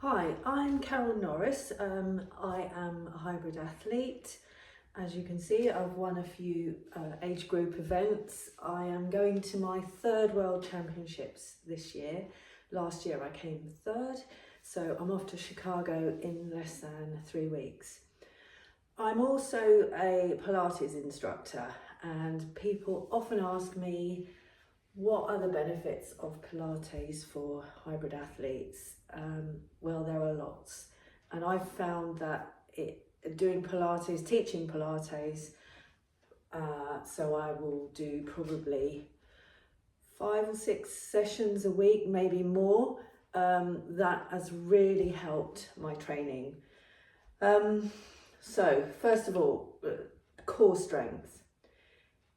Hi, I'm Carol Norris. I am a hybrid athlete. As you can see, I've won a few age group events. I am going to my third World Championships this year. Last year I came third, so I'm off to Chicago in less than 3 weeks. I'm also a Pilates instructor, and people often ask me, what are the benefits of Pilates for hybrid athletes? Well, there are lots. And I've found that doing Pilates, teaching Pilates, so I will do probably 5 or 6 sessions a week, maybe more. That has really helped my training. So first of all, core strength.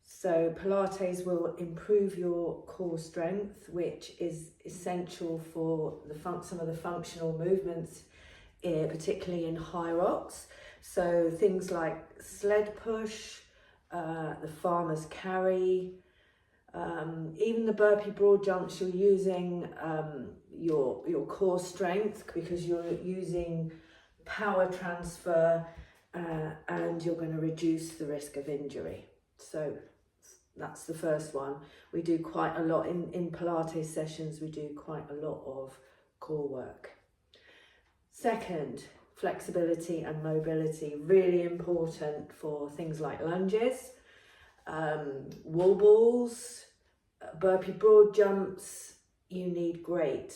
So Pilates will improve your core strength, which is essential for some of the functional movements, particularly in high rocks. So things like sled push, the farmer's carry, even the burpee broad jumps, you're using your core strength because you're using power transfer and you're going to reduce the risk of injury. So that's the first one. We do quite a lot in Pilates sessions, we do quite a lot of core work. Second, flexibility and mobility, really important for things like lunges, wall balls, burpee broad jumps. You need great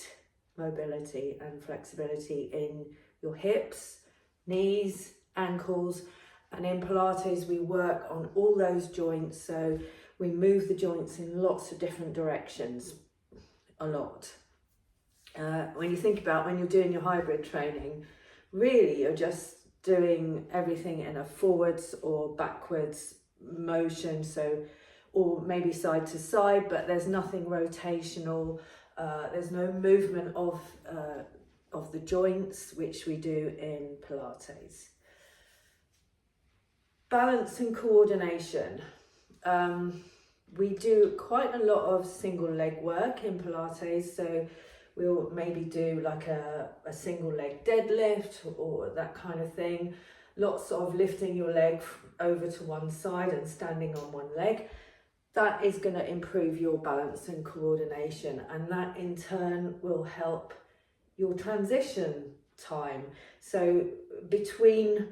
mobility and flexibility in your hips, knees, ankles, and in Pilates we work on all those joints, so we move the joints in lots of different directions, a lot. When you think about when you're doing your hybrid training, really you're just doing everything in a forwards or backwards motion, so or maybe side to side, but there's nothing rotational. There's no movement of the joints, which we do in Pilates. Balance and coordination. We do quite a lot of single leg work in Pilates, so we'll maybe do like a single leg deadlift or that kind of thing. Lots of lifting your leg over to one side and standing on one leg. That is going to improve your balance and coordination, and that in turn will help your transition time. So between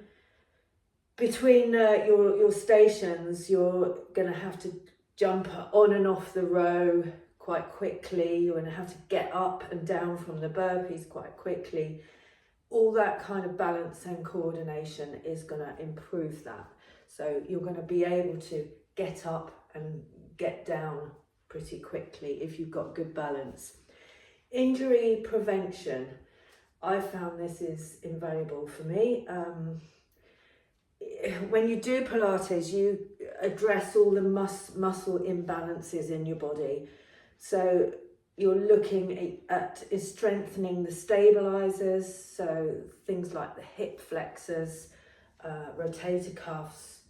your stations, you're going to have to jump on and off the row quite quickly. You're going to have to get up and down from the burpees quite quickly. All that kind of balance and coordination is going to improve that. So you're going to be able to get up and get down pretty quickly if you've got good balance. Injury prevention. I found this is invaluable for me. When you do Pilates, you address all the muscle imbalances in your body. So you're looking at strengthening the stabilizers, so things like the hip flexors, rotator cuffs,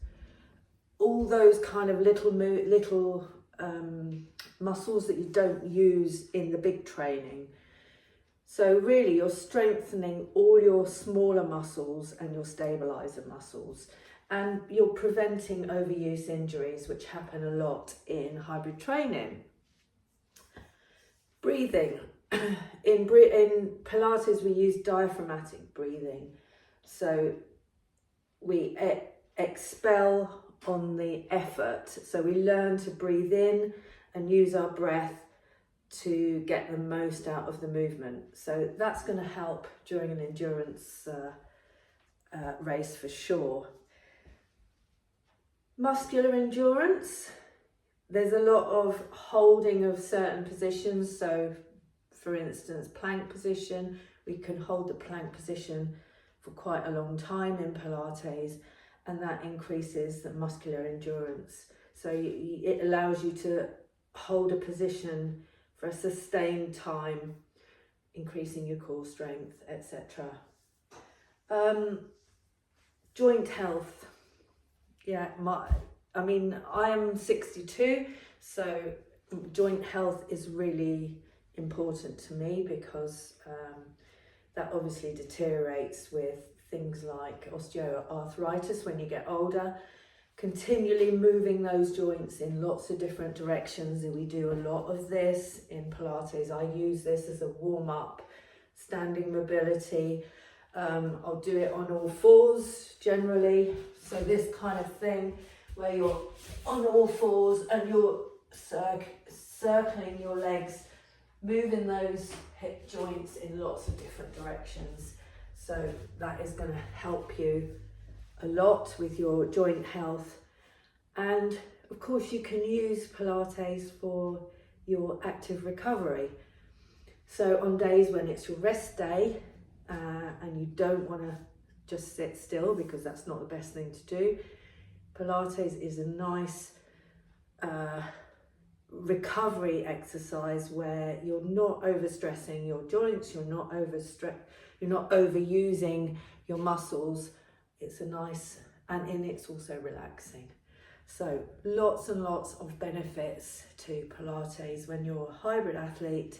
all those kind of little muscles that you don't use in the big training. So really you're strengthening all your smaller muscles and your stabilizer muscles, and you're preventing overuse injuries, which happen a lot in hybrid training. Breathing. In Pilates we use diaphragmatic breathing, so we expel on the effort, so we learn to breathe in and use our breath to get the most out of the movement. So that's going to help during an endurance race for sure. Muscular endurance. There's a lot of holding of certain positions. So for instance, plank position, we can hold the plank position for quite a long time in Pilates, and that increases the muscular endurance. So it allows you to hold a position for a sustained time, increasing your core strength, etc. Joint health. Yeah, I am 62, so joint health is really important to me because That obviously deteriorates with things like osteoarthritis when you get older. Continually moving those joints in lots of different directions, and we do a lot of this in Pilates. I use this as a warm-up, standing mobility. I'll do it on all fours generally, so this kind of thing where you're on all fours and you're circling your legs, moving those hip joints in lots of different directions. So that is going to help you a lot with your joint health. And of course you can use Pilates for your active recovery. So on days when it's your rest day and you don't want to just sit still, because that's not the best thing to do, Pilates is a nice recovery exercise where you're not overstressing your joints, you're not overusing your muscles. It's a nice, and it's also relaxing. So lots and lots of benefits to Pilates when you're a hybrid athlete.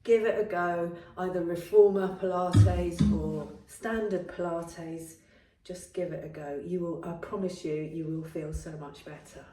Give it a go, either reformer Pilates or standard Pilates. Just give it a go. I promise you, you will feel so much better.